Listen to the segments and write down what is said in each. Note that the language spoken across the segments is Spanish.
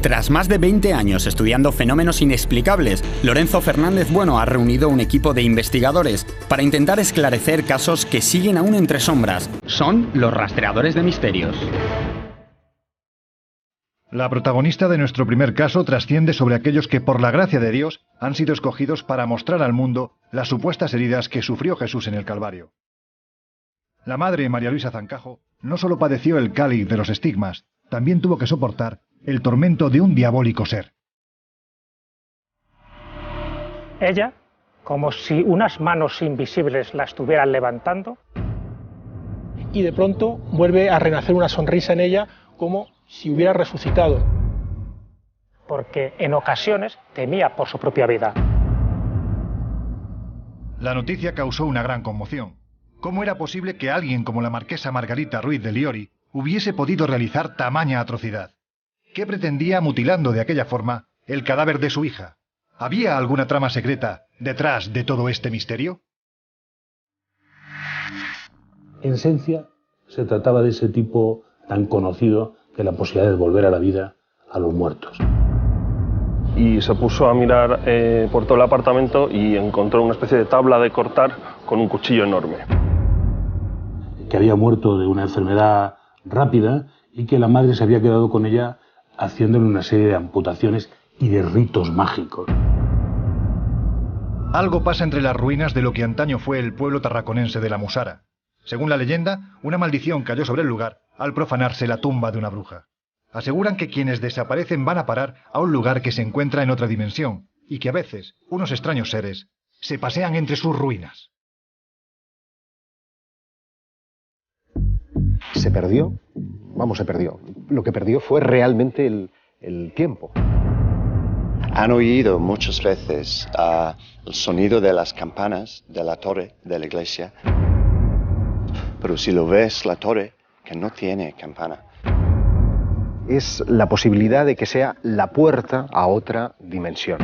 Tras más de 20 años estudiando fenómenos inexplicables, Lorenzo Fernández Bueno ha reunido un equipo de investigadores para intentar esclarecer casos que siguen aún entre sombras. Son los rastreadores de misterios. La protagonista de nuestro primer caso trasciende sobre aquellos que, por la gracia de Dios, han sido escogidos para mostrar al mundo las supuestas heridas que sufrió Jesús en el Calvario. La madre, María Luisa Zancajo, no solo padeció el cáliz de los estigmas, también tuvo que soportar el tormento de un diabólico ser. Ella, como si unas manos invisibles la estuvieran levantando, y de pronto vuelve a renacer una sonrisa en ella como si hubiera resucitado. Porque en ocasiones temía por su propia vida. La noticia causó una gran conmoción. ¿Cómo era posible que alguien como la marquesa Margarita Ruiz de Liori hubiese podido realizar tamaña atrocidad? ¿Qué pretendía mutilando de aquella forma el cadáver de su hija? ¿Había alguna trama secreta detrás de todo este misterio? En esencia, se trataba de ese tipo tan conocido de la posibilidad de volver a la vida a los muertos. Y se puso a mirar por todo el apartamento y encontró una especie de tabla de cortar con un cuchillo enorme. Que había muerto de una enfermedad rápida y que la madre se había quedado con ella haciéndole una serie de amputaciones y de ritos mágicos. Algo pasa entre las ruinas de lo que antaño fue el pueblo tarraconense de la Musara. Según la leyenda, una maldición cayó sobre el lugar al profanarse la tumba de una bruja. Aseguran que quienes desaparecen van a parar a un lugar que se encuentra en otra dimensión y que a veces unos extraños seres se pasean entre sus ruinas. Se perdió. Vamos, se perdió. Lo que perdió fue realmente el tiempo. Han oído muchas veces el sonido de las campanas de la torre de la iglesia, pero si lo ves, la torre que no tiene campana. Es la posibilidad de que sea la puerta a otra dimensión.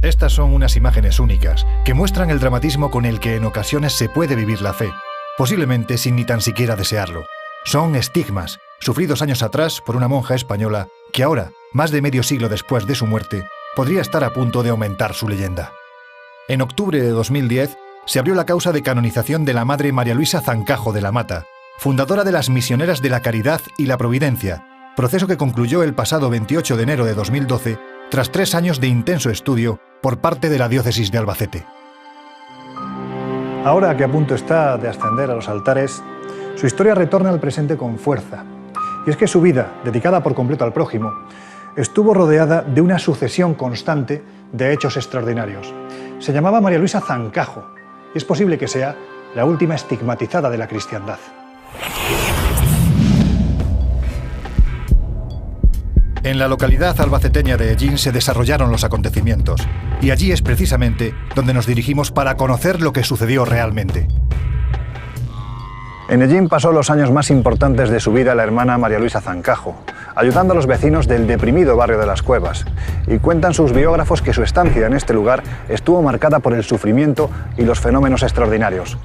Estas son unas imágenes únicas que muestran el dramatismo con el que en ocasiones se puede vivir la fe, posiblemente sin ni tan siquiera desearlo. Son estigmas, sufridos años atrás por una monja española que ahora, más de medio siglo después de su muerte, podría estar a punto de aumentar su leyenda. En octubre de 2010 se abrió la causa de canonización de la madre María Luisa Zancajo de la Mata, fundadora de las Misioneras de la Caridad y la Providencia, proceso que concluyó el pasado 28 de enero de 2012 tras 3 años de intenso estudio por parte de la diócesis de Albacete. Ahora que a punto está de ascender a los altares, su historia retorna al presente con fuerza. Y es que su vida, dedicada por completo al prójimo, estuvo rodeada de una sucesión constante de hechos extraordinarios. Se llamaba María Luisa Zancajo, y es posible que sea la última estigmatizada de la cristiandad. En la localidad albaceteña de Ellín se desarrollaron los acontecimientos, y allí es precisamente donde nos dirigimos para conocer lo que sucedió realmente. En Ellín pasó los años más importantes de su vida la hermana María Luisa Zancajo, ayudando a los vecinos del deprimido barrio de Las Cuevas, y cuentan sus biógrafos que su estancia en este lugar estuvo marcada por el sufrimiento y los fenómenos extraordinarios.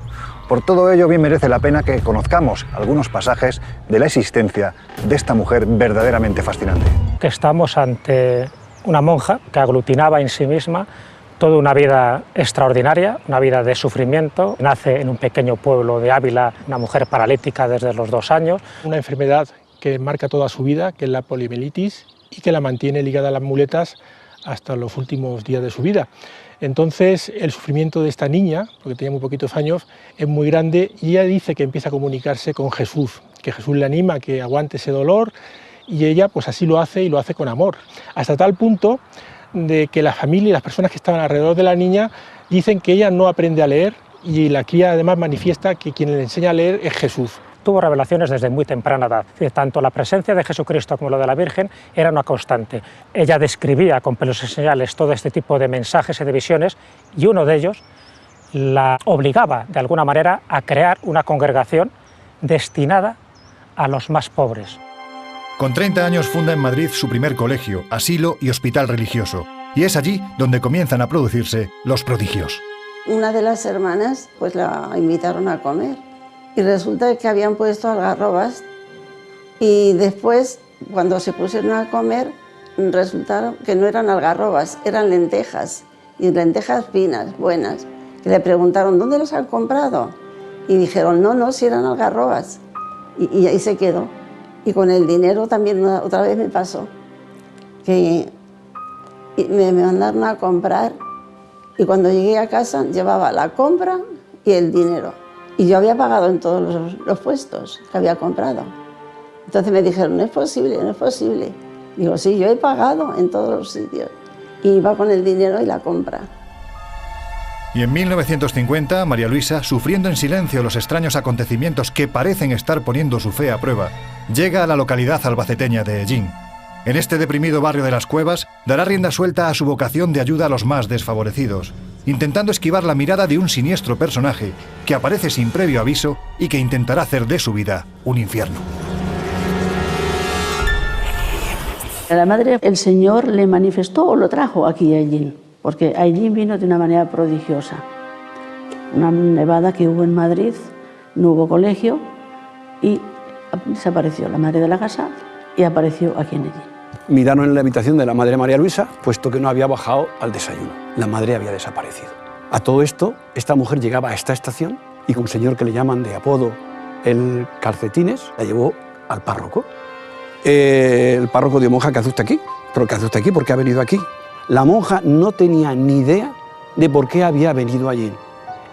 Por todo ello, bien merece la pena que conozcamos algunos pasajes de la existencia de esta mujer verdaderamente fascinante. Estamos ante una monja que aglutinaba en sí misma toda una vida extraordinaria, una vida de sufrimiento. Nace en un pequeño pueblo de Ávila, una mujer paralítica desde los 2 años. Una enfermedad que marca toda su vida, que es la poliomielitis, y que la mantiene ligada a las muletas hasta los últimos días de su vida. Entonces, el sufrimiento de esta niña, porque tenía muy poquitos años, es muy grande, y ella dice que empieza a comunicarse con Jesús, que Jesús le anima a que aguante ese dolor, y ella pues así lo hace, y lo hace con amor, hasta tal punto de que la familia y las personas que estaban alrededor de la niña dicen que ella no aprende a leer, y la cría además manifiesta que quien le enseña a leer es Jesús. Tuvo revelaciones desde muy temprana edad. Tanto la presencia de Jesucristo como lo de la Virgen era una constante. Ella describía con pelos y señales todo este tipo de mensajes y de visiones, y uno de ellos la obligaba de alguna manera a crear una congregación destinada a los más pobres. Con 30 años funda en Madrid su primer colegio, asilo y hospital religioso, y es allí donde comienzan a producirse los prodigios. Una de las hermanas pues la invitaron a comer y resulta que habían puesto algarrobas y después cuando se pusieron a comer resultaron que no eran algarrobas, eran lentejas y lentejas finas, buenas. Y le preguntaron ¿dónde los han comprado? Y dijeron no, si eran algarrobas y ahí se quedó. Y con el dinero también otra vez me pasó que me mandaron a comprar. Y cuando llegué a casa llevaba la compra y el dinero. Y yo había pagado en todos los puestos que había comprado. Entonces me dijeron, no es posible, no es posible. Digo, sí, yo he pagado en todos los sitios. Y iba con el dinero y la compra. Y en 1950, María Luisa, sufriendo en silencio los extraños acontecimientos que parecen estar poniendo su fe a prueba, llega a la localidad albaceteña de Ellín. En este deprimido barrio de las Cuevas, dará rienda suelta a su vocación de ayuda a los más desfavorecidos, intentando esquivar la mirada de un siniestro personaje que aparece sin previo aviso y que intentará hacer de su vida un infierno. A la madre el Señor le manifestó o lo trajo aquí a Ellín, porque a Ellín vino de una manera prodigiosa. Una nevada que hubo en Madrid, no hubo colegio y desapareció la madre de la casa y apareció aquí en Ellín. Miraron en la habitación de la madre María Luisa, puesto que no había bajado al desayuno. La madre había desaparecido. A todo esto, esta mujer llegaba a esta estación y con un señor que le llaman de apodo el Calcetines, la llevó al párroco. El párroco dijo, monja, ¿qué hace usted aquí? ¿Pero qué hace usted aquí? ¿Por qué ha venido aquí? La monja no tenía ni idea de por qué había venido allí.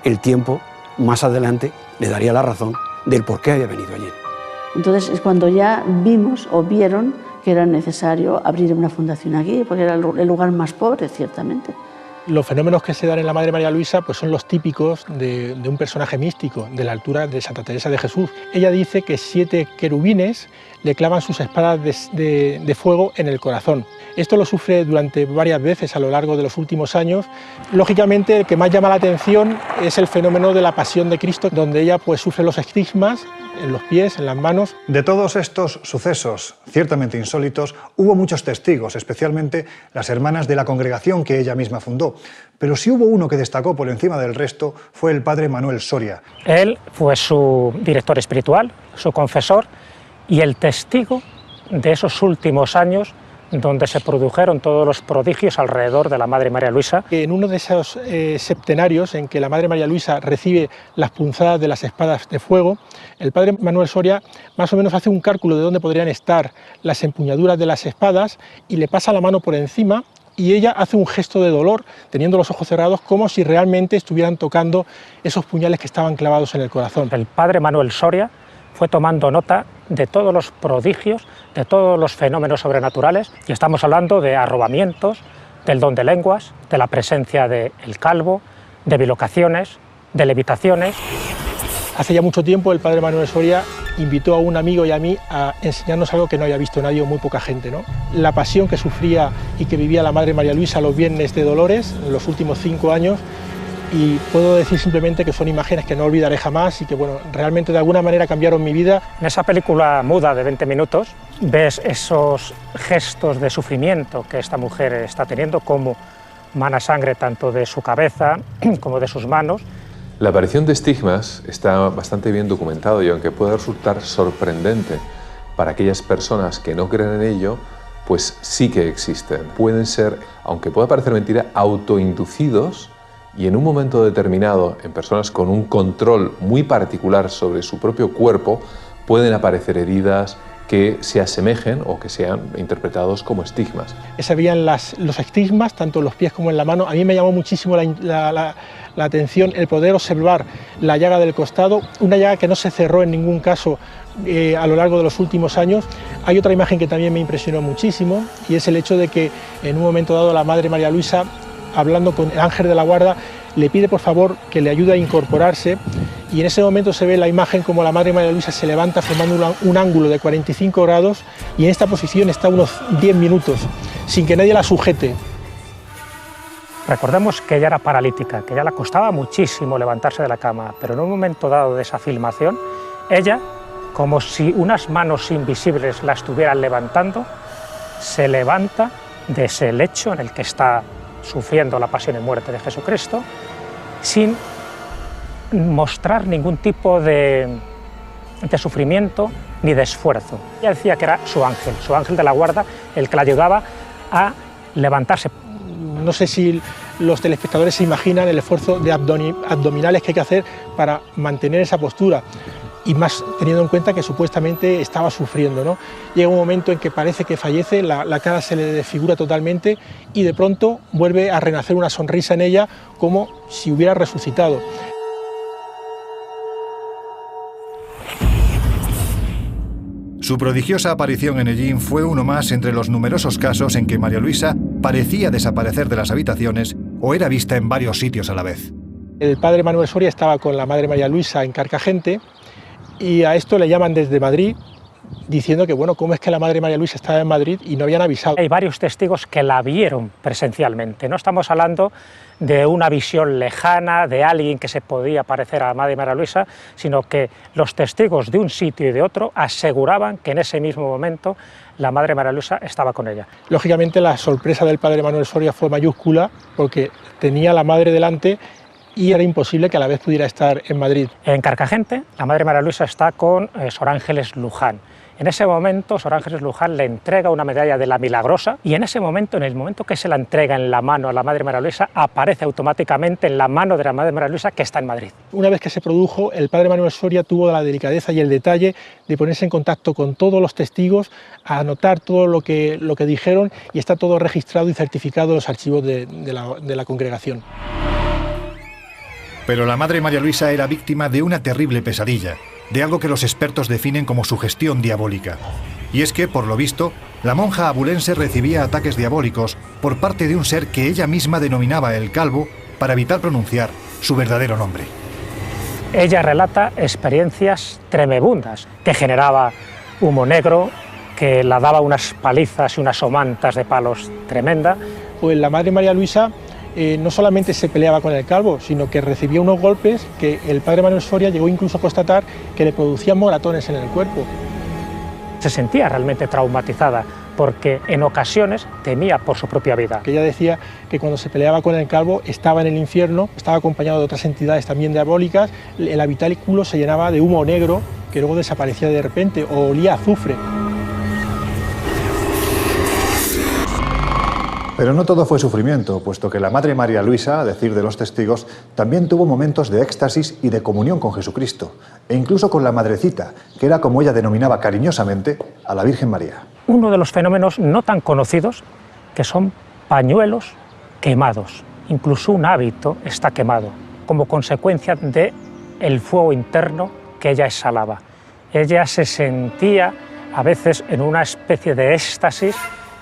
El tiempo, más adelante, le daría la razón del por qué había venido allí. Entonces es cuando ya vimos o vieron que era necesario abrir una fundación aquí, porque era el lugar más pobre, ciertamente. Los fenómenos que se dan en la Madre María Luisa pues son los típicos de un personaje místico, de la altura de Santa Teresa de Jesús. Ella dice que 7 querubines le clavan sus espadas de fuego en el corazón. Esto lo sufre durante varias veces a lo largo de los últimos años. Lógicamente, el que más llama la atención es el fenómeno de la Pasión de Cristo, donde ella pues sufre los estigmas en los pies, en las manos. De todos estos sucesos ciertamente insólitos, hubo muchos testigos, especialmente las hermanas de la congregación que ella misma fundó. Pero si hubo uno que destacó por encima del resto, fue el padre Manuel Soria. Él fue su director espiritual, su confesor y el testigo de esos últimos años donde se produjeron todos los prodigios alrededor de la Madre María Luisa. En uno de esos septenarios en que la Madre María Luisa recibe las punzadas de las espadas de fuego, el padre Manuel Soria más o menos hace un cálculo de dónde podrían estar las empuñaduras de las espadas y le pasa la mano por encima y ella hace un gesto de dolor, teniendo los ojos cerrados, como si realmente estuvieran tocando esos puñales que estaban clavados en el corazón. El padre Manuel Soria fue tomando nota de todos los prodigios, de todos los fenómenos sobrenaturales, y estamos hablando de arrobamientos, del don de lenguas, de la presencia del calvo, de bilocaciones, de levitaciones. Hace ya mucho tiempo el padre Manuel Soria invitó a un amigo y a mí a enseñarnos algo que no había visto nadie o muy poca gente, ¿no? La pasión que sufría y que vivía la Madre María Luisa los viernes de Dolores en los últimos 5 años, y puedo decir simplemente que son imágenes que no olvidaré jamás y que bueno, realmente de alguna manera cambiaron mi vida. En esa película muda de 20 minutos ves esos gestos de sufrimiento que esta mujer está teniendo, como mana sangre tanto de su cabeza como de sus manos. La aparición de estigmas está bastante bien documentado y aunque pueda resultar sorprendente para aquellas personas que no creen en ello, pues sí que existen. Pueden ser, aunque pueda parecer mentira, autoinducidos y en un momento determinado, en personas con un control muy particular sobre su propio cuerpo, pueden aparecer heridas que se asemejen o que sean interpretados como estigmas. Se veían los estigmas, tanto en los pies como en la mano. A mí me llamó muchísimo la atención el poder observar la llaga del costado, una llaga que no se cerró en ningún caso a lo largo de los últimos años. Hay otra imagen que también me impresionó muchísimo y es el hecho de que en un momento dado la Madre María Luisa, hablando con el ángel de la guarda, le pide por favor que le ayude a incorporarse y en ese momento se ve la imagen como la Madre María Luisa se levanta formando un ángulo de 45 grados y en esta posición está unos 10 minutos sin que nadie la sujete. Recordemos que ella era paralítica, que ya le costaba muchísimo levantarse de la cama, pero en un momento dado de esa filmación, ella, como si unas manos invisibles la estuvieran levantando, se levanta de ese lecho en el que está sufriendo la pasión y muerte de Jesucristo sin mostrar ningún tipo de sufrimiento ni de esfuerzo. Ella decía que era su ángel de la guarda, el que la ayudaba a levantarse. No sé si los telespectadores se imaginan el esfuerzo de abdominales que hay que hacer para mantener esa postura, y más teniendo en cuenta que supuestamente estaba sufriendo, ¿no? Llega un momento en que parece que fallece, la cara se le desfigura totalmente y de pronto vuelve a renacer una sonrisa en ella como si hubiera resucitado. Su prodigiosa aparición en Ellín fue uno más entre los numerosos casos en que María Luisa parecía desaparecer de las habitaciones o era vista en varios sitios a la vez. El padre Manuel Soria estaba con la madre María Luisa en Carcagente y a esto le llaman desde Madrid diciendo que, bueno, ¿cómo es que la madre María Luisa estaba en Madrid y no habían avisado? Hay varios testigos que la vieron presencialmente. No estamos hablando de una visión lejana, de alguien que se podía parecer a la madre María Luisa, sino que los testigos de un sitio y de otro aseguraban que en ese mismo momento la madre María Luisa estaba con ella. Lógicamente la sorpresa del padre Manuel Soria fue mayúscula porque tenía a la madre delante y era imposible que a la vez pudiera estar en Madrid. En Carcagente, la madre María Luisa está con Sor Ángeles Luján. En ese momento, Sor Ángeles Luján le entrega una medalla de la Milagrosa y en ese momento, en el momento que se la entrega en la mano a la madre María Luisa, aparece automáticamente en la mano de la madre María Luisa que está en Madrid. Una vez que se produjo, el padre Manuel Soria tuvo la delicadeza y el detalle de ponerse en contacto con todos los testigos, a anotar todo lo que dijeron y está todo registrado y certificado en los archivos de la congregación. Pero la madre María Luisa era víctima de una terrible pesadilla, de algo que los expertos definen como sugestión diabólica. Y es que, por lo visto, la monja abulense recibía ataques diabólicos por parte de un ser que ella misma denominaba el Calvo para evitar pronunciar su verdadero nombre. Ella relata experiencias tremebundas, que generaba humo negro, que la daba unas palizas y unas somantas de palos tremenda. Pues la madre María Luisa no solamente se peleaba con el Calvo, sino que recibía unos golpes que el padre Manuel Soria llegó incluso a constatar que le producían moratones en el cuerpo. Se sentía realmente traumatizada porque en ocasiones temía por su propia vida. Ella decía que cuando se peleaba con el Calvo estaba en el infierno, estaba acompañado de otras entidades también diabólicas, el habitáculo se llenaba de humo negro que luego desaparecía de repente o olía a azufre. Pero no todo fue sufrimiento, puesto que la madre María Luisa, a decir de los testigos, también tuvo momentos de éxtasis y de comunión con Jesucristo, e incluso con la Madrecita, que era como ella denominaba cariñosamente a la Virgen María. Uno de los fenómenos no tan conocidos, que son pañuelos quemados. Incluso un hábito está quemado, como consecuencia del fuego interno que ella exhalaba. Ella se sentía a veces en una especie de éxtasis,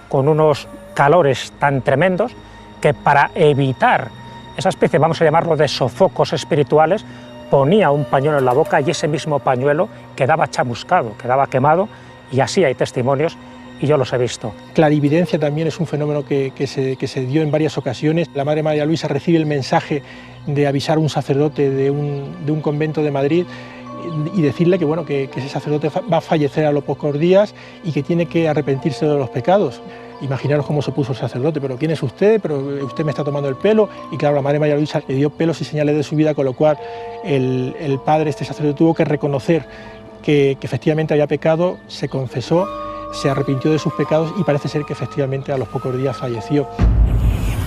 con unos calores tan tremendos que para evitar esa especie, vamos a llamarlo, de sofocos espirituales, ponía un pañuelo en la boca y ese mismo pañuelo quedaba chamuscado, quedaba quemado, y así hay testimonios y yo los he visto. Clarividencia también es un fenómeno que se dio en varias ocasiones. La madre María Luisa recibe el mensaje de avisar a un sacerdote de un convento de Madrid y decirle que, bueno, que ese sacerdote va a fallecer a los pocos días y que tiene que arrepentirse de los pecados. Imaginaros cómo se puso el sacerdote: pero ¿quién es usted? Pero usted me está tomando el pelo. Y claro, la madre María Luisa le dio pelos y señales de su vida, con lo cual el padre, este sacerdote, tuvo que reconocer que efectivamente había pecado, se confesó, se arrepintió de sus pecados y parece ser que efectivamente a los pocos días falleció.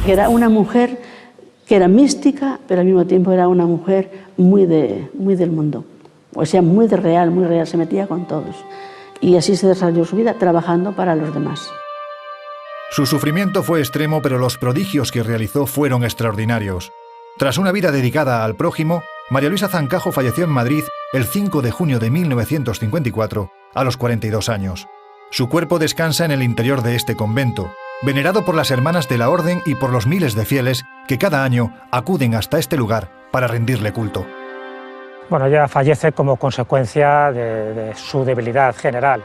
Era una mujer que era mística, pero al mismo tiempo era una mujer muy del mundo. O sea, muy real, se metía con todos. Y así se desarrolló su vida, trabajando para los demás. Su sufrimiento fue extremo, pero los prodigios que realizó fueron extraordinarios. Tras una vida dedicada al prójimo, María Luisa Zancajo falleció en Madrid el 5 de junio de 1954, a los 42 años. Su cuerpo descansa en el interior de este convento, venerado por las hermanas de la Orden y por los miles de fieles que cada año acuden hasta este lugar para rendirle culto. Bueno, ella fallece como consecuencia de su debilidad general.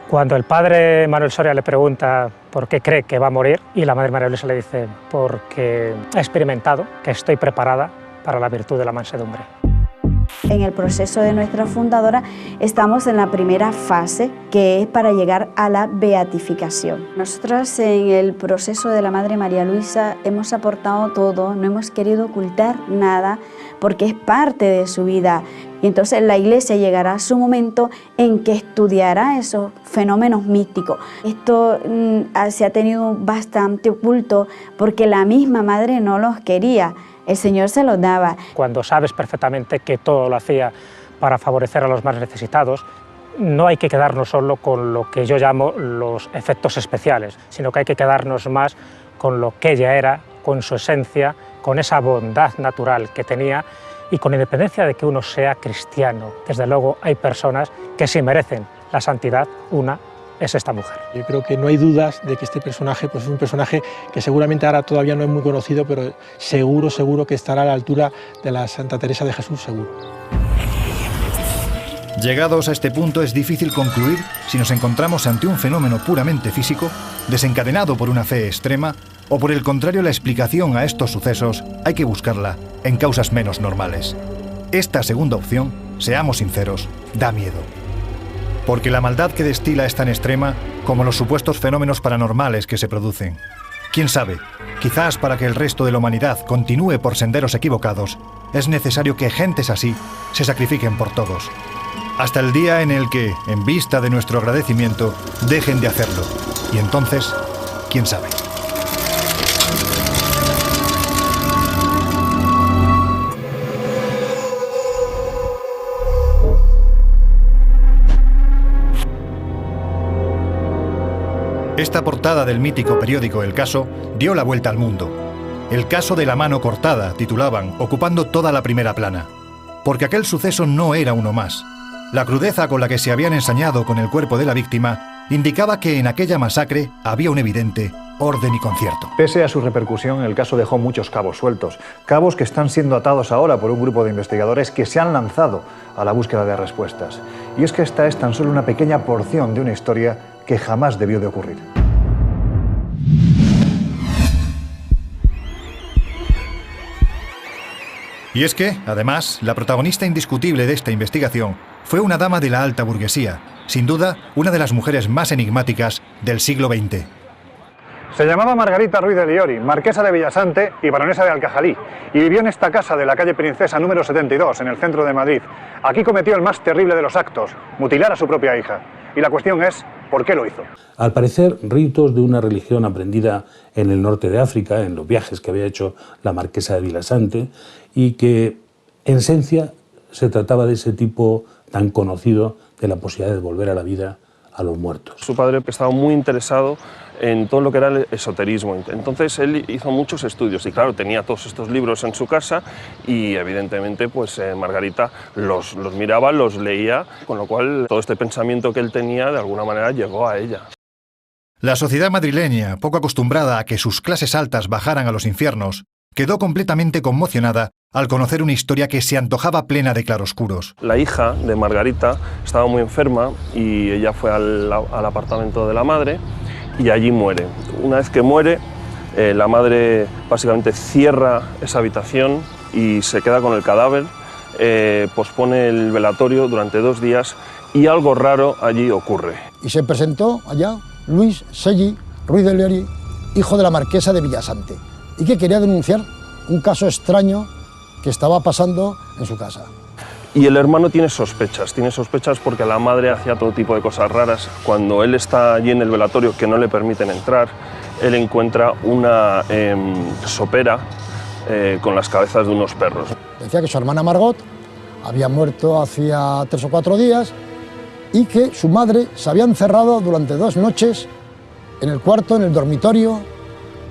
Cuando el padre Manuel Soria le pregunta por qué cree que va a morir, y la madre María Luisa le dice: porque he experimentado que estoy preparada para la virtud de la mansedumbre. En el proceso de nuestra fundadora estamos en la primera fase, que es para llegar a la beatificación. Nosotros en el proceso de la Madre María Luisa hemos aportado todo, no hemos querido ocultar nada, porque es parte de su vida. Y entonces la Iglesia llegará a su momento en que estudiará esos fenómenos místicos. Esto se ha tenido bastante oculto porque la misma Madre no los quería. El Señor se los daba. Cuando sabes perfectamente que todo lo hacía para favorecer a los más necesitados, no hay que quedarnos solo con lo que yo llamo los efectos especiales, sino que hay que quedarnos más con lo que ella era, con su esencia, con esa bondad natural que tenía y con independencia de que uno sea cristiano. Desde luego hay personas que sí merecen la santidad, una es esta mujer. Yo creo que no hay dudas de que este personaje pues, es un personaje que seguramente ahora todavía no es muy conocido, pero seguro que estará a la altura de la Santa Teresa de Jesús, seguro. Llegados a este punto es difícil concluir si nos encontramos ante un fenómeno puramente físico, desencadenado por una fe extrema, o por el contrario la explicación a estos sucesos hay que buscarla en causas menos normales. Esta segunda opción, seamos sinceros, da miedo. Porque la maldad que destila es tan extrema como los supuestos fenómenos paranormales que se producen. ¿Quién sabe? Quizás para que el resto de la humanidad continúe por senderos equivocados, es necesario que gentes así se sacrifiquen por todos. Hasta el día en el que, en vista de nuestro agradecimiento, dejen de hacerlo. Y entonces, ¿quién sabe? Esta portada del mítico periódico El Caso dio la vuelta al mundo. El caso de la mano cortada, titulaban, ocupando toda la primera plana. Porque aquel suceso no era uno más. La crudeza con la que se habían ensañado con el cuerpo de la víctima indicaba que en aquella masacre había un evidente orden y concierto. Pese a su repercusión, el caso dejó muchos cabos sueltos. Cabos que están siendo atados ahora por un grupo de investigadores que se han lanzado a la búsqueda de respuestas. Y es que esta es tan solo una pequeña porción de una historia que jamás debió de ocurrir. Y es que, además, la protagonista indiscutible de esta investigación fue una dama de la alta burguesía, sin duda una de las mujeres más enigmáticas del siglo XX. Se llamaba Margarita Ruiz de Liori, marquesa de Villasante y baronesa de Alcajalí, y vivió en esta casa de la calle Princesa número 72, en el centro de Madrid. Aquí cometió el más terrible de los actos, mutilar a su propia hija. Y la cuestión es, ¿por qué lo hizo? Al parecer, ritos de una religión aprendida en el norte de África, en los viajes que había hecho la marquesa de Villasante, y que, en esencia, se trataba de ese tipo tan conocido de la posibilidad de volver a la vida a los muertos. Su padre estaba muy interesado en todo lo que era el esoterismo, entonces él hizo muchos estudios y claro, tenía todos estos libros en su casa y evidentemente pues Margarita los miraba, los leía, con lo cual todo este pensamiento que él tenía de alguna manera llegó a ella. La sociedad madrileña, poco acostumbrada a que sus clases altas bajaran a los infiernos, quedó completamente conmocionada al conocer una historia que se antojaba plena de claroscuros. La hija de Margarita estaba muy enferma y ella fue al apartamento de la madre y allí muere. Una vez que muere, la madre básicamente cierra esa habitación y se queda con el cadáver, pospone el velatorio durante 2 días y algo raro allí ocurre. Y se presentó allá Luis Segui Ruiz de Liori, hijo de la marquesa de Villasante, y que quería denunciar un caso extraño que estaba pasando en su casa. Y el hermano tiene sospechas porque la madre hacía todo tipo de cosas raras. Cuando él está allí en el velatorio, que no le permiten entrar, él encuentra una sopera con las cabezas de unos perros. Decía que su hermana Margot había muerto hacía 3 o 4 días y que su madre se había encerrado durante 2 noches en el cuarto, en el dormitorio,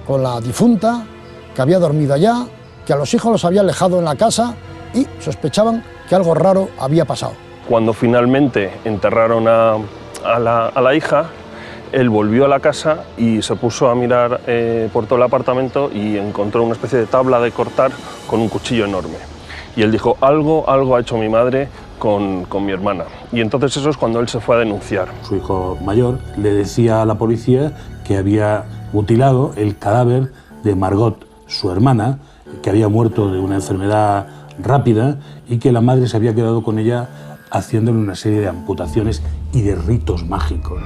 con la difunta, que había dormido allá, que a los hijos los había alejado en la casa y sospechaban que algo raro había pasado. Cuando finalmente enterraron a la hija, él volvió a la casa y se puso a mirar por todo el apartamento y encontró una especie de tabla de cortar con un cuchillo enorme. Y él dijo, algo ha hecho mi madre con mi hermana. Y entonces eso es cuando él se fue a denunciar. Su hijo mayor le decía a la policía que había mutilado el cadáver de Margot, su hermana, que había muerto de una enfermedad rápida y que la madre se había quedado con ella haciéndole una serie de amputaciones y de ritos mágicos.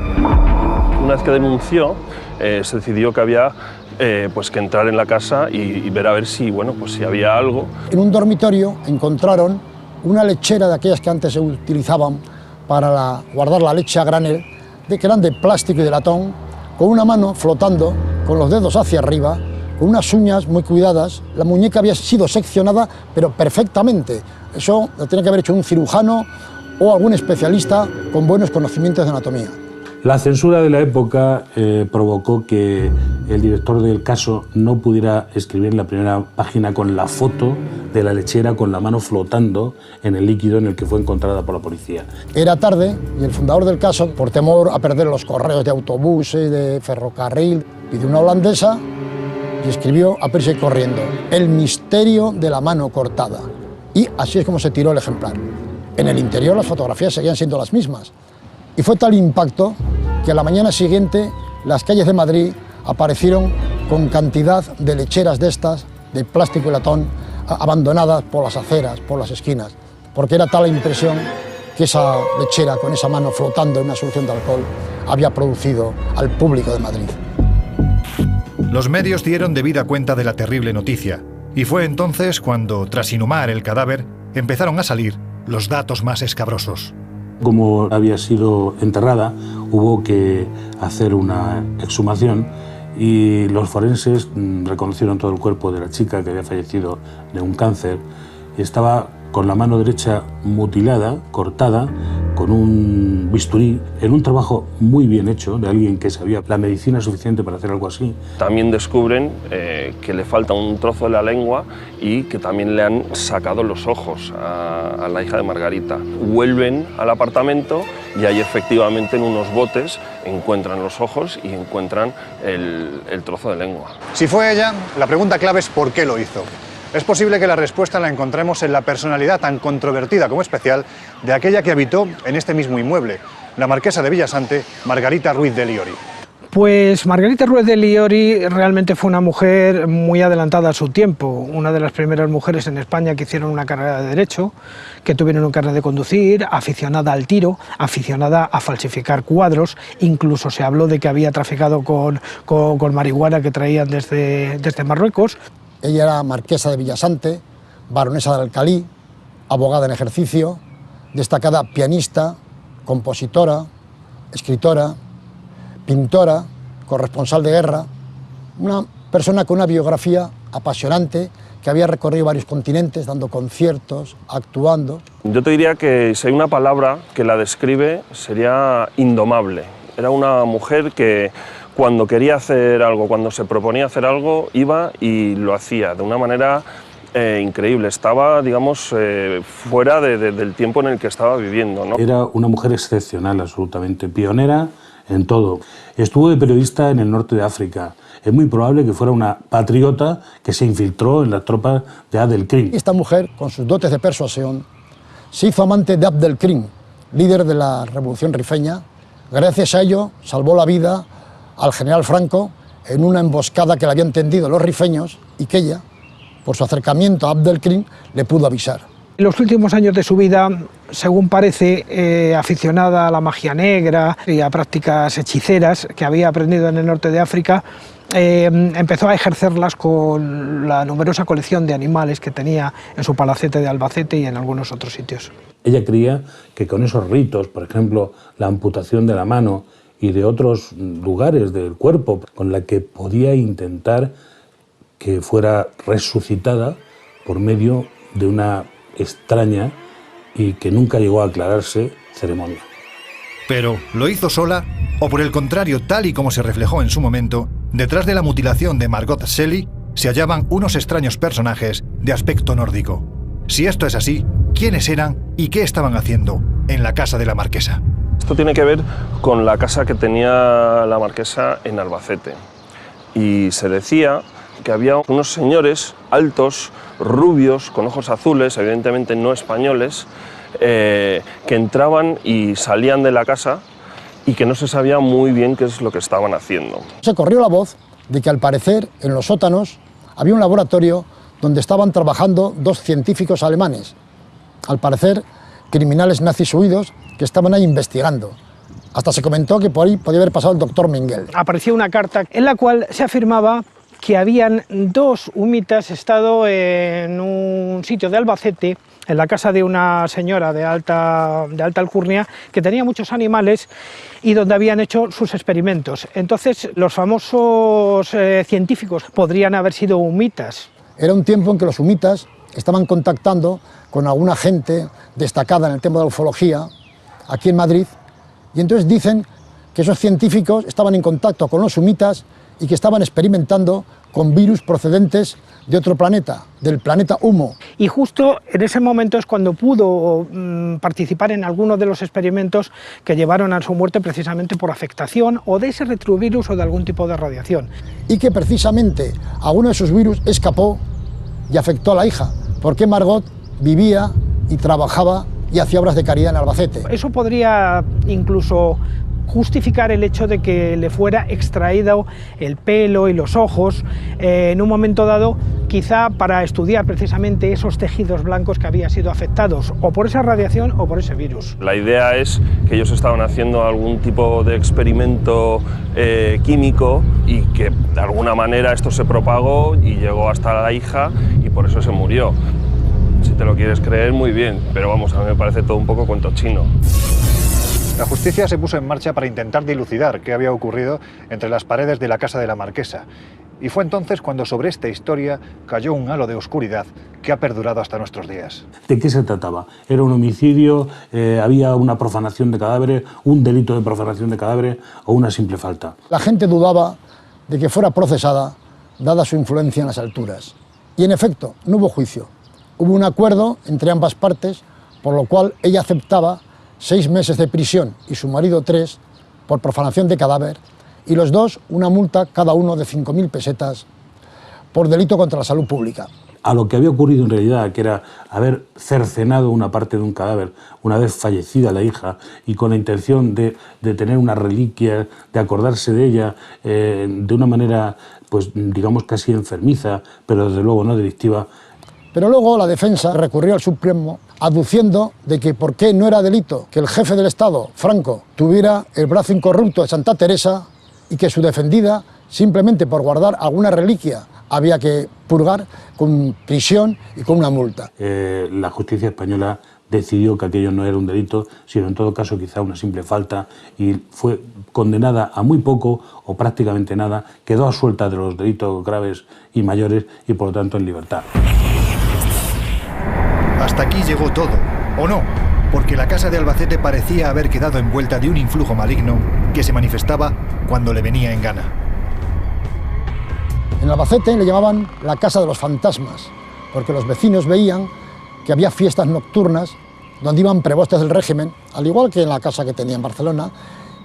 Una vez que denunció, se decidió que había pues que entrar en la casa y ver a ver si, bueno, pues si había algo. En un dormitorio encontraron una lechera de aquellas que antes se utilizaban para guardar la leche a granel, que eran de plástico y de latón, con una mano flotando, con los dedos hacia arriba, con unas uñas muy cuidadas. La muñeca había sido seccionada, pero perfectamente. Eso lo tiene que haber hecho un cirujano o algún especialista con buenos conocimientos de anatomía. La censura de la época provocó que el director del caso no pudiera escribir la primera página con la foto de la lechera con la mano flotando en el líquido en el que fue encontrada por la policía. Era tarde y el fundador del caso, por temor a perder los correos de autobuses, de ferrocarril, pidió una holandesa y escribió a prisa y corriendo: el misterio de la mano cortada. Y así es como se tiró el ejemplar. En el interior las fotografías seguían siendo las mismas. Y fue tal impacto que a la mañana siguiente las calles de Madrid aparecieron con cantidad de lecheras de estas, de plástico y latón, abandonadas por las aceras, por las esquinas, porque era tal la impresión que esa lechera con esa mano flotando en una solución de alcohol había producido al público de Madrid. Los medios dieron debida cuenta de la terrible noticia, y fue entonces cuando, tras inhumar el cadáver, empezaron a salir los datos más escabrosos. Como había sido enterrada, hubo que hacer una exhumación y los forenses reconocieron todo el cuerpo de la chica que había fallecido de un cáncer y estaba con la mano derecha mutilada, cortada, con un bisturí, en un trabajo muy bien hecho de alguien que sabía la medicina suficiente para hacer algo así. También descubren que le falta un trozo de la lengua y que también le han sacado los ojos a la hija de Margarita. Vuelven al apartamento y ahí efectivamente en unos botes encuentran los ojos y encuentran el trozo de lengua. Si fue ella, la pregunta clave es ¿por qué lo hizo? Es posible que la respuesta la encontremos en la personalidad tan controvertida como especial de aquella que habitó en este mismo inmueble, la marquesa de Villasante, Margarita Ruiz de Liori. Pues Margarita Ruiz de Liori realmente fue una mujer muy adelantada a su tiempo, una de las primeras mujeres en España que hicieron una carrera de Derecho, que tuvieron un carnet de conducir, aficionada al tiro, aficionada a falsificar cuadros, incluso se habló de que había traficado con marihuana que traían desde Marruecos. Ella era marquesa de Villasante, baronesa de Alcalí, abogada en ejercicio, destacada pianista, compositora, escritora, pintora, corresponsal de guerra, una persona con una biografía apasionante que había recorrido varios continentes, dando conciertos, actuando. Yo te diría que si hay una palabra que la describe sería indomable. Era una mujer que cuando quería hacer algo, cuando se proponía hacer algo, iba y lo hacía de una manera increíble. Estaba, digamos, fuera del tiempo en el que estaba viviendo, ¿no? Era una mujer excepcional, absolutamente pionera en todo. Estuvo de periodista en el norte de África. Es muy probable que fuera una patriota que se infiltró en las tropas de Abdelkrim. Esta mujer, con sus dotes de persuasión, se hizo amante de Abdelkrim, líder de la Revolución Rifeña. Gracias a ello, salvó la vida al general Franco en una emboscada que le habían tendido los rifeños y que ella, por su acercamiento a Abdelkrim, le pudo avisar. En los últimos años de su vida, según parece, aficionada a la magia negra y a prácticas hechiceras que había aprendido en el norte de África, empezó a ejercerlas con la numerosa colección de animales que tenía en su palacete de Albacete y en algunos otros sitios. Ella creía que con esos ritos, por ejemplo, la amputación de la mano y de otros lugares del cuerpo, con la que podía intentar que fuera resucitada por medio de una extraña y que nunca llegó a aclararse ceremonia. Pero, ¿lo hizo sola? ¿O por el contrario, tal y como se reflejó en su momento, detrás de la mutilación de Margot Shelley se hallaban unos extraños personajes de aspecto nórdico? Si esto es así, ¿quiénes eran y qué estaban haciendo en la casa de la marquesa? Esto tiene que ver con la casa que tenía la marquesa en Albacete. Y se decía que había unos señores altos, rubios, con ojos azules, evidentemente no españoles, que entraban y salían de la casa y que no se sabía muy bien qué es lo que estaban haciendo. Se corrió la voz de que al parecer en los sótanos había un laboratorio donde estaban trabajando 2 científicos alemanes, al parecer criminales nazis huidos que estaban ahí investigando. Hasta se comentó que por ahí podía haber pasado el doctor Mengele. Apareció una carta en la cual se afirmaba que habían 2 humitas estado en un sitio de Albacete, en la casa de una señora de alta alcurnia, que tenía muchos animales y donde habían hecho sus experimentos. Entonces, los famosos científicos podrían haber sido humitas. Era un tiempo en que los humitas estaban contactando con alguna gente destacada en el tema de la ufología, aquí en Madrid, y entonces dicen que esos científicos estaban en contacto con los humitas y que estaban experimentando con virus procedentes de otro planeta, del planeta Humo. Y justo en ese momento es cuando pudo participar en alguno de los experimentos que llevaron a su muerte precisamente por afectación o de ese retrovirus o de algún tipo de radiación. Y que precisamente alguno de esos virus escapó y afectó a la hija, porque Margot vivía y trabajaba y hacía obras de caridad en Albacete. Eso podría incluso justificar el hecho de que le fuera extraído el pelo y los ojos en un momento dado, quizá para estudiar precisamente esos tejidos blancos que habían sido afectados o por esa radiación o por ese virus. La idea es que ellos estaban haciendo algún tipo de experimento químico y que de alguna manera esto se propagó y llegó hasta la hija y por eso se murió. Si te lo quieres creer, muy bien, pero vamos, a mí me parece todo un poco cuento chino. La justicia se puso en marcha para intentar dilucidar qué había ocurrido entre las paredes de la casa de la marquesa. Y fue entonces cuando sobre esta historia cayó un halo de oscuridad que ha perdurado hasta nuestros días. ¿De qué se trataba? ¿Era un homicidio? ¿Había una profanación de cadáveres? ¿Un delito de profanación de cadáveres? ¿O una simple falta? La gente dudaba de que fuera procesada, dada su influencia en las alturas. Y en efecto, no hubo juicio. Hubo un acuerdo entre ambas partes, por lo cual ella aceptaba 6 meses de prisión y su marido 3 por profanación de cadáver y los dos una multa cada uno de 5.000 pesetas por delito contra la salud pública. A lo que había ocurrido en realidad, que era haber cercenado una parte de un cadáver una vez fallecida la hija y con la intención de tener una reliquia, de acordarse de ella de una manera, pues digamos casi enfermiza, pero desde luego no delictiva. Pero luego la defensa recurrió al Supremo aduciendo de que por qué no era delito que el jefe del Estado, Franco, tuviera el brazo incorrupto de Santa Teresa y que su defendida, simplemente por guardar alguna reliquia, había que purgar con prisión y con una multa. La justicia española decidió que aquello no era un delito, sino en todo caso quizá una simple falta y fue condenada a muy poco o prácticamente nada, quedó absuelta de los delitos graves y mayores y por lo tanto en libertad. Hasta aquí llegó todo, ¿o no? Porque la casa de Albacete parecía haber quedado envuelta de un influjo maligno que se manifestaba cuando le venía en gana. En Albacete le llamaban la casa de los fantasmas, porque los vecinos veían que había fiestas nocturnas donde iban prebostes del régimen, al igual que en la casa que tenía en Barcelona,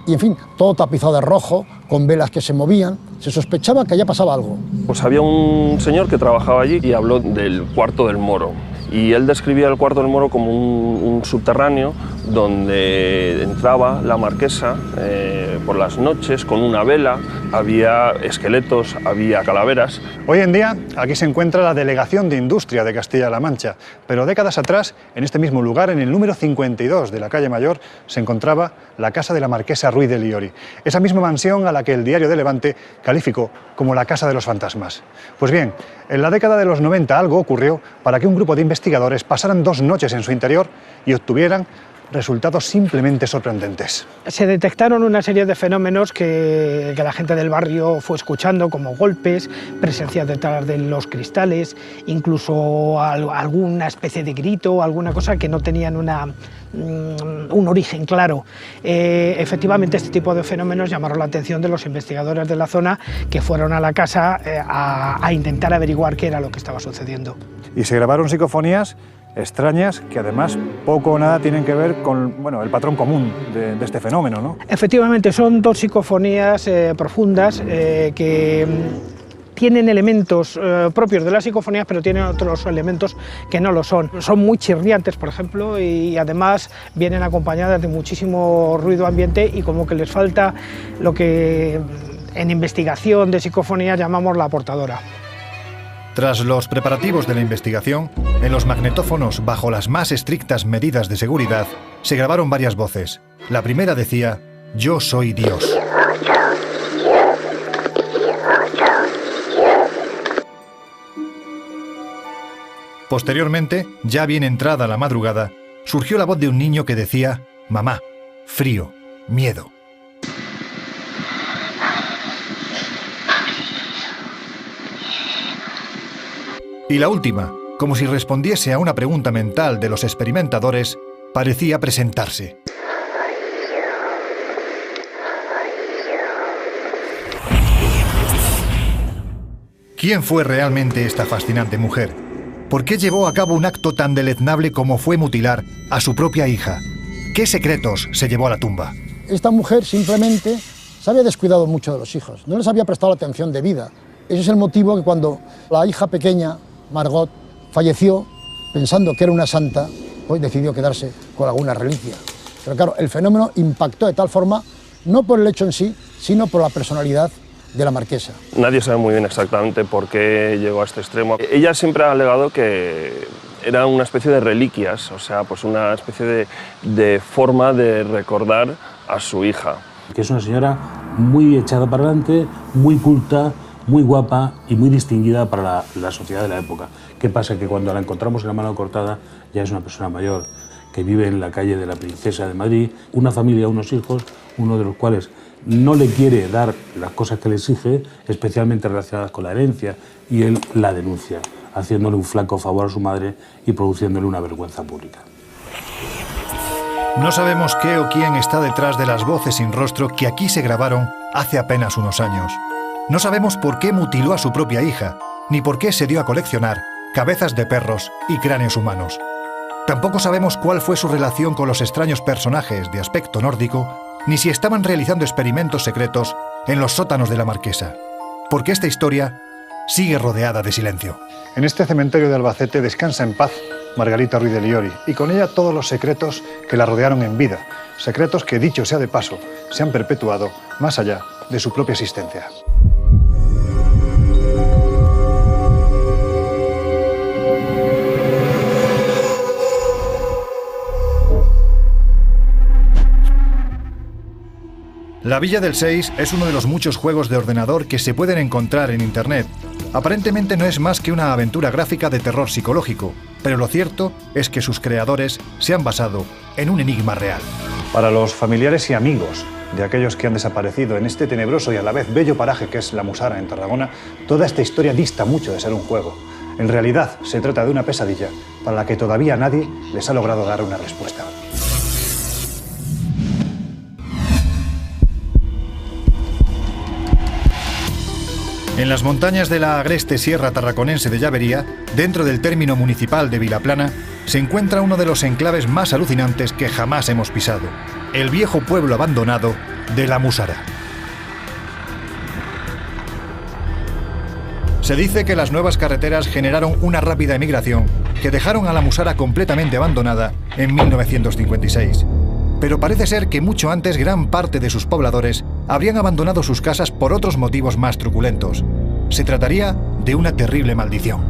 y en fin, todo tapizado de rojo, con velas que se movían. Se sospechaba que allá pasaba algo. Pues había un señor que trabajaba allí y habló del cuarto del Moro. Y él describía el cuarto del Moro como un subterráneo donde entraba la marquesa por las noches con una vela, había esqueletos, había calaveras. Hoy en día aquí se encuentra la Delegación de Industria de Castilla-La Mancha, pero décadas atrás, en este mismo lugar, en el número 52 de la calle Mayor, se encontraba la casa de la marquesa Ruiz de Liori, esa misma mansión a la que el Diario de Levante calificó como la casa de los fantasmas. Pues bien, en la década de los 90 algo ocurrió para que un grupo de investigadores pasaran 2 noches en su interior y obtuvieran resultados simplemente sorprendentes. Se detectaron una serie de fenómenos que la gente del barrio fue escuchando, como golpes, presencia detrás de los cristales, incluso alguna especie de grito, alguna cosa que no tenían un origen claro. Efectivamente, este tipo de fenómenos llamaron la atención de los investigadores de la zona que fueron a la casa a intentar averiguar qué era lo que estaba sucediendo. Y se grabaron psicofonías extrañas que además poco o nada tienen que ver con el patrón común de este fenómeno, ¿no? Efectivamente, son 2 psicofonías profundas que tienen elementos propios de las psicofonías, pero tienen otros elementos que no lo son. Son muy chirriantes, por ejemplo, y además vienen acompañadas de muchísimo ruido ambiente y como que les falta lo que en investigación de psicofonía llamamos la aportadora. Tras los preparativos de la investigación, en los magnetófonos, bajo las más estrictas medidas de seguridad, se grabaron varias voces. La primera decía: «Yo soy Dios». Posteriormente, ya bien entrada la madrugada, surgió la voz de un niño que decía: «Mamá, frío, miedo». Y la última, como si respondiese a una pregunta mental de los experimentadores, parecía presentarse. ¿Quién fue realmente esta fascinante mujer? ¿Por qué llevó a cabo un acto tan deleznable como fue mutilar a su propia hija? ¿Qué secretos se llevó a la tumba? Esta mujer simplemente se había descuidado mucho de los hijos, no les había prestado la atención debida. Ese es el motivo que cuando la hija pequeña, Margot, falleció, pensando que era una santa, pues decidió quedarse con alguna reliquia. Pero claro, el fenómeno impactó de tal forma, no por el hecho en sí, sino por la personalidad de la marquesa. Nadie sabe muy bien exactamente por qué llegó a este extremo. Ella siempre ha alegado que era una especie de reliquias, o sea, pues una especie de forma de recordar a su hija. Que es una señora muy echada para adelante, muy culta, muy guapa y muy distinguida para la sociedad de la época. ¿Qué pasa? Que cuando la encontramos en la mano cortada ya es una persona mayor que vive en la calle de la Princesa de Madrid, una familia, unos hijos, uno de los cuales no le quiere dar las cosas que le exige, especialmente relacionadas con la herencia, y él la denuncia, haciéndole un flaco favor a su madre y produciéndole una vergüenza pública. No sabemos qué o quién está detrás de las voces sin rostro que aquí se grabaron hace apenas unos años. No sabemos por qué mutiló a su propia hija, ni por qué se dio a coleccionar cabezas de perros y cráneos humanos. Tampoco sabemos cuál fue su relación con los extraños personajes de aspecto nórdico, ni si estaban realizando experimentos secretos en los sótanos de la marquesa, porque esta historia sigue rodeada de silencio. En este cementerio de Albacete descansa en paz Margarita Ruiz de Liori, y con ella todos los secretos que la rodearon en vida, secretos que, dicho sea de paso, se han perpetuado más allá de su propia existencia. La Villa del Seis es uno de los muchos juegos de ordenador que se pueden encontrar en Internet. Aparentemente no es más que una aventura gráfica de terror psicológico, pero lo cierto es que sus creadores se han basado en un enigma real. Para los familiares y amigos de aquellos que han desaparecido en este tenebroso y a la vez bello paraje que es La Musara en Tarragona, toda esta historia dista mucho de ser un juego. En realidad se trata de una pesadilla para la que todavía nadie les ha logrado dar una respuesta. En las montañas de la agreste Sierra Tarraconense de Llavería, dentro del término municipal de Vilaplana, se encuentra uno de los enclaves más alucinantes que jamás hemos pisado, el viejo pueblo abandonado de La Musara. Se dice que las nuevas carreteras generaron una rápida emigración que dejaron a La Musara completamente abandonada en 1956. Pero parece ser que mucho antes gran parte de sus pobladores habrían abandonado sus casas por otros motivos más truculentos. Se trataría de una terrible maldición.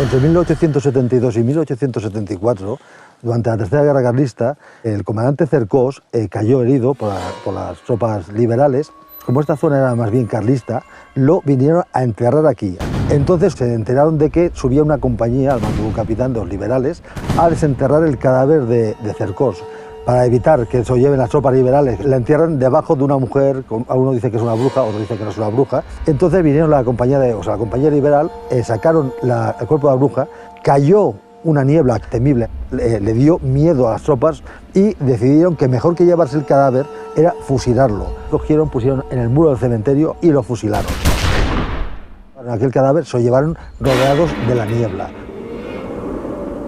Entre 1872 y 1874, durante la Tercera Guerra Carlista, el comandante Cercós cayó herido por las tropas liberales. Como esta zona era más bien carlista, lo vinieron a enterrar aquí. Entonces se enteraron de que subía una compañía, al mando de un capitán de los liberales, a desenterrar el cadáver de Cercós. Para evitar que se lo lleven las tropas liberales, la entierran debajo de una mujer, uno dice que es una bruja, otro dice que no es una bruja. Entonces vinieron la compañía liberal, sacaron el cuerpo de la bruja, cayó una niebla temible, le dio miedo a las tropas y decidieron que mejor que llevarse el cadáver era fusilarlo. Cogieron, pusieron en el muro del cementerio y lo fusilaron. Aquel cadáver se lo llevaron rodeados de la niebla.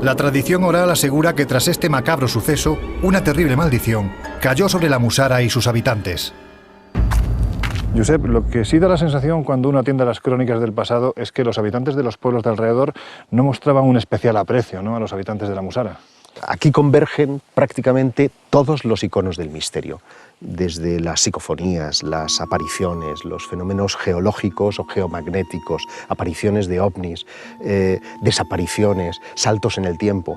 La tradición oral asegura que tras este macabro suceso, una terrible maldición cayó sobre La Musara y sus habitantes. Josep, lo que sí da la sensación cuando uno atiende a las crónicas del pasado es que los habitantes de los pueblos de alrededor no mostraban un especial aprecio, ¿no?, a los habitantes de La Musara. Aquí convergen prácticamente todos los iconos del misterio, desde las psicofonías, las apariciones, los fenómenos geológicos o geomagnéticos, apariciones de ovnis, desapariciones, saltos en el tiempo.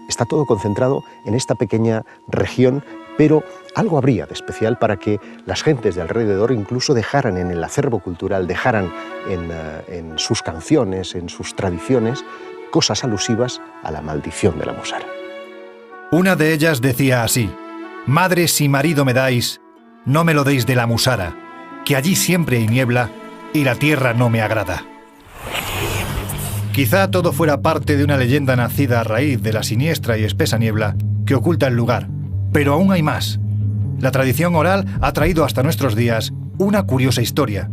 Está todo concentrado en esta pequeña región, pero algo habría de especial para que las gentes de alrededor incluso dejaran en el acervo cultural, dejaran en sus canciones, en sus tradiciones, cosas alusivas a la maldición de la Musara. Una de ellas decía así: «Madre, si marido me dais, no me lo deis de la Musara, que allí siempre hay niebla y la tierra no me agrada». Quizá todo fuera parte de una leyenda nacida a raíz de la siniestra y espesa niebla que oculta el lugar, pero aún hay más. La tradición oral ha traído hasta nuestros días una curiosa historia.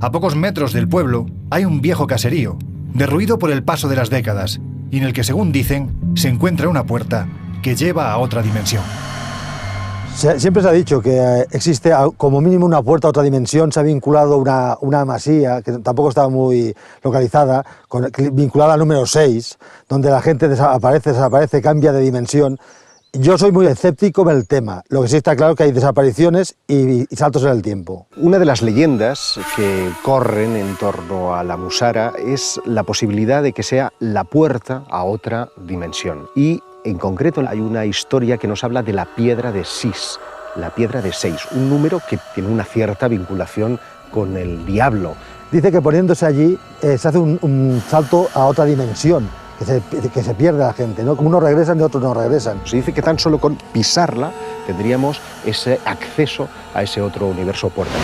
A pocos metros del pueblo hay un viejo caserío, derruido por el paso de las décadas, y en el que, según dicen, se encuentra una puerta que lleva a otra dimensión. Siempre se ha dicho que existe como mínimo una puerta a otra dimensión. Se ha vinculado una masía, que tampoco estaba muy localizada, vinculada al número 6, donde la gente desaparece, cambia de dimensión. Yo soy muy escéptico en el tema. Lo que sí está claro es que hay desapariciones y saltos en el tiempo. Una de las leyendas que corren en torno a la Musara es la posibilidad de que sea la puerta a otra dimensión. Y en concreto hay una historia que nos habla de la piedra de Sis, la piedra de 6, un número que tiene una cierta vinculación con el diablo. Dice que poniéndose allí se hace un salto a otra dimensión, que se pierde la gente, ¿no? Como unos regresan y otros no regresan. Se dice que tan solo con pisarla tendríamos ese acceso a ese otro universo puerta.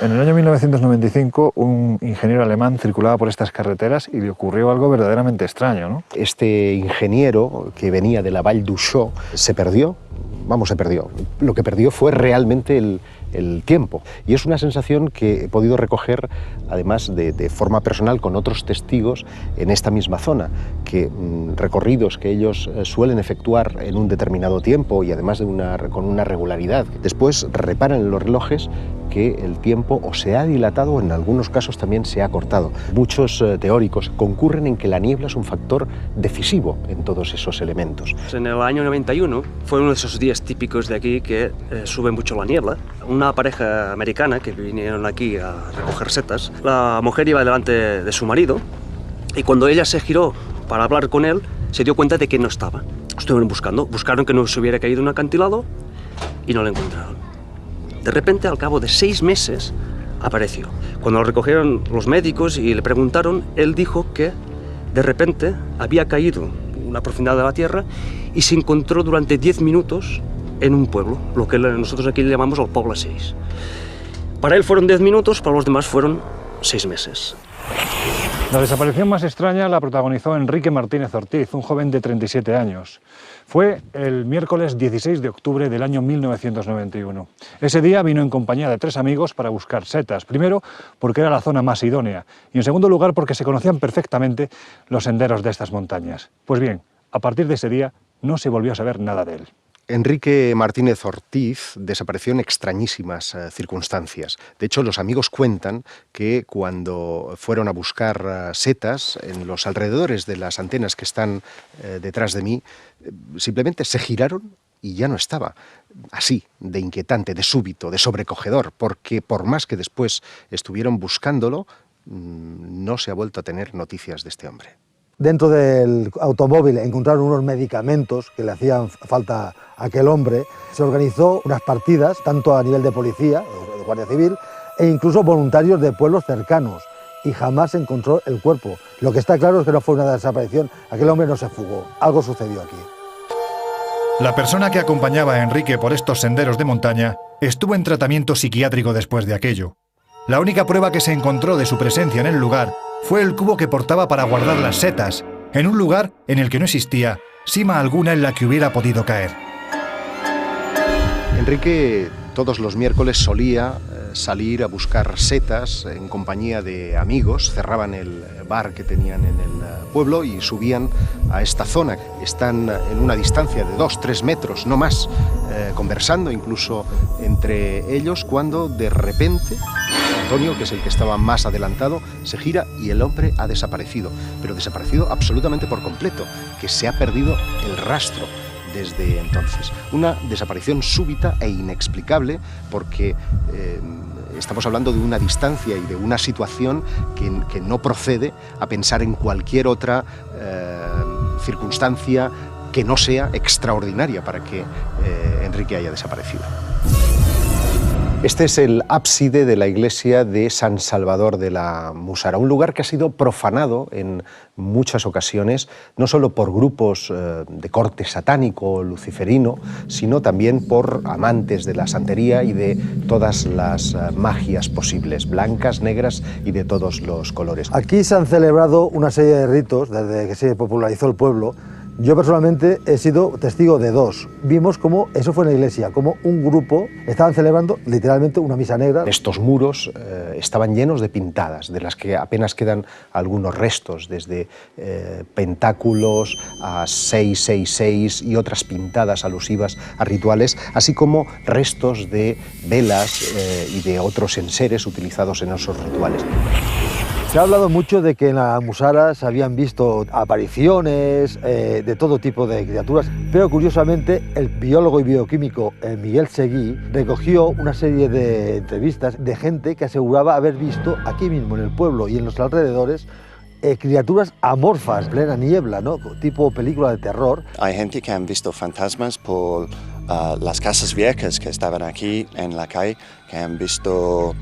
En el año 1995, un ingeniero alemán circulaba por estas carreteras y le ocurrió algo verdaderamente extraño, ¿no? Este ingeniero, que venía de la Vall d'Uixó, se perdió. Lo que perdió fue realmente el tiempo. Y es una sensación que he podido recoger, además de forma personal, con otros testigos en esta misma zona, que recorridos que ellos suelen efectuar en un determinado tiempo y además con una regularidad. Después reparan en los relojes que el tiempo o se ha dilatado o en algunos casos también se ha cortado. Muchos teóricos concurren en que la niebla es un factor decisivo en todos esos elementos. En el año 91 fue uno de esos días típicos de aquí que sube mucho la niebla. Una pareja americana que vinieron aquí a recoger setas, la mujer iba delante de su marido y cuando ella se giró para hablar con él se dio cuenta de que no estaba. Estuvieron buscaron que no se hubiera caído un acantilado y no lo encontraron. De repente, al cabo de 6 meses, apareció. Cuando lo recogieron los médicos y le preguntaron, él dijo que de repente había caído en la profundidad de la tierra y se encontró durante 10 minutos en un pueblo, lo que nosotros aquí le llamamos el Poble 6. Para él fueron 10 minutos, para los demás fueron 6 meses. La desaparición más extraña la protagonizó Enrique Martínez Ortiz, un joven de 37 años. Fue el miércoles 16 de octubre del año 1991. Ese día vino en compañía de 3 amigos para buscar setas. Primero, porque era la zona más idónea, y en segundo lugar, porque se conocían perfectamente los senderos de estas montañas. Pues bien, a partir de ese día no se volvió a saber nada de él. Enrique Martínez Ortiz desapareció en extrañísimas circunstancias. De hecho, los amigos cuentan que cuando fueron a buscar setas en los alrededores de las antenas que están detrás de mí, simplemente se giraron y ya no estaba. Así, de inquietante, de súbito, de sobrecogedor, porque por más que después estuvieron buscándolo, no se ha vuelto a tener noticias de este hombre. Dentro del automóvil encontraron unos medicamentos que le hacían falta a aquel hombre. Se organizó unas partidas, tanto a nivel de policía, de Guardia Civil, e incluso voluntarios de pueblos cercanos, y jamás se encontró el cuerpo. Lo que está claro es que no fue una desaparición, aquel hombre no se fugó, algo sucedió aquí. La persona que acompañaba a Enrique por estos senderos de montaña estuvo en tratamiento psiquiátrico después de aquello. La única prueba que se encontró de su presencia en el lugar fue el cubo que portaba para guardar las setas, en un lugar en el que no existía sima alguna en la que hubiera podido caer. Enrique todos los miércoles solía salir a buscar setas en compañía de amigos, cerraban el bar que tenían en el pueblo y subían a esta zona. Están en una distancia de 2-3 metros, no más, conversando incluso entre ellos, cuando de repente Antonio, que es el que estaba más adelantado, se gira y el hombre ha desaparecido, pero desaparecido absolutamente por completo, que se ha perdido el rastro desde entonces. Una desaparición súbita e inexplicable porque estamos hablando de una distancia y de una situación que no procede a pensar en cualquier otra circunstancia que no sea extraordinaria para que Enrique haya desaparecido. Este es el ábside de la iglesia de San Salvador de la Musara, un lugar que ha sido profanado en muchas ocasiones, no solo por grupos de corte satánico o luciferino, sino también por amantes de la santería y de todas las magias posibles, blancas, negras y de todos los colores. Aquí se han celebrado una serie de ritos desde que se popularizó el pueblo. Yo personalmente he sido testigo de dos. Vimos cómo eso fue en la iglesia, cómo un grupo estaban celebrando literalmente una misa negra. Estos muros estaban llenos de pintadas, de las que apenas quedan algunos restos, desde pentáculos a 666 y otras pintadas alusivas a rituales, así como restos de velas y de otros enseres utilizados en esos rituales. Se ha hablado mucho de que en la Musara se habían visto apariciones de todo tipo de criaturas, pero curiosamente el biólogo y bioquímico Miguel Seguí recogió una serie de entrevistas de gente que aseguraba haber visto aquí mismo en el pueblo y en los alrededores criaturas amorfas, plena niebla, ¿no? Tipo película de terror. Hay gente que han visto fantasmas por las casas viejas que estaban aquí en la calle, que han visto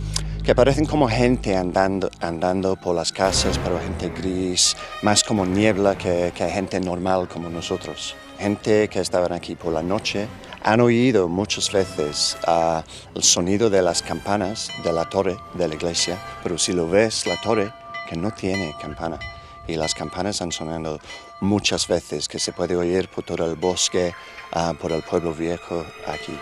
que parecen como gente andando por las casas, pero gente gris, más como niebla que gente normal como nosotros. Gente que estaban aquí por la noche han oído muchas veces el sonido de las campanas de la torre de la iglesia, pero si lo ves, la torre que no tiene campana, y las campanas han sonado muchas veces, que se puede oír por todo el bosque, por el pueblo viejo aquí.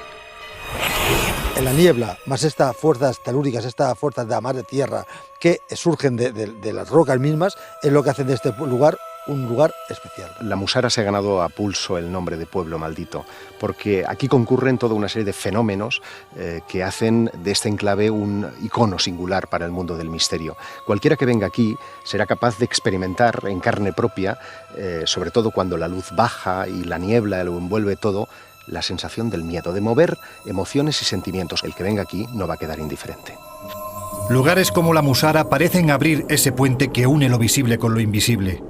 En la niebla, más estas fuerzas telúricas, estas fuerzas de la madre tierra que surgen de las rocas mismas, es lo que hace de este lugar un lugar especial. La Musara se ha ganado a pulso el nombre de pueblo maldito, porque aquí concurren toda una serie de fenómenos que hacen de este enclave un icono singular para el mundo del misterio. Cualquiera que venga aquí será capaz de experimentar en carne propia, sobre todo cuando la luz baja y la niebla lo envuelve todo, la sensación del miedo, de mover emociones y sentimientos. El que venga aquí no va a quedar indiferente. Lugares como la Musara parecen abrir ese puente que une lo visible con lo invisible.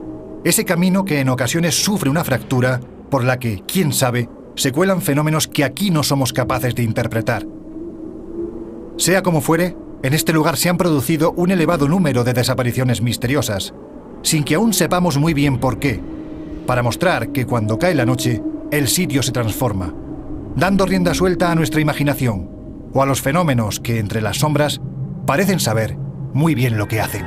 Ese camino que en ocasiones sufre una fractura por la que, quién sabe, se cuelan fenómenos que aquí no somos capaces de interpretar. Sea como fuere, en este lugar se han producido un elevado número de desapariciones misteriosas, sin que aún sepamos muy bien por qué, para mostrar que cuando cae la noche, el sitio se transforma, dando rienda suelta a nuestra imaginación o a los fenómenos que entre las sombras parecen saber muy bien lo que hacen.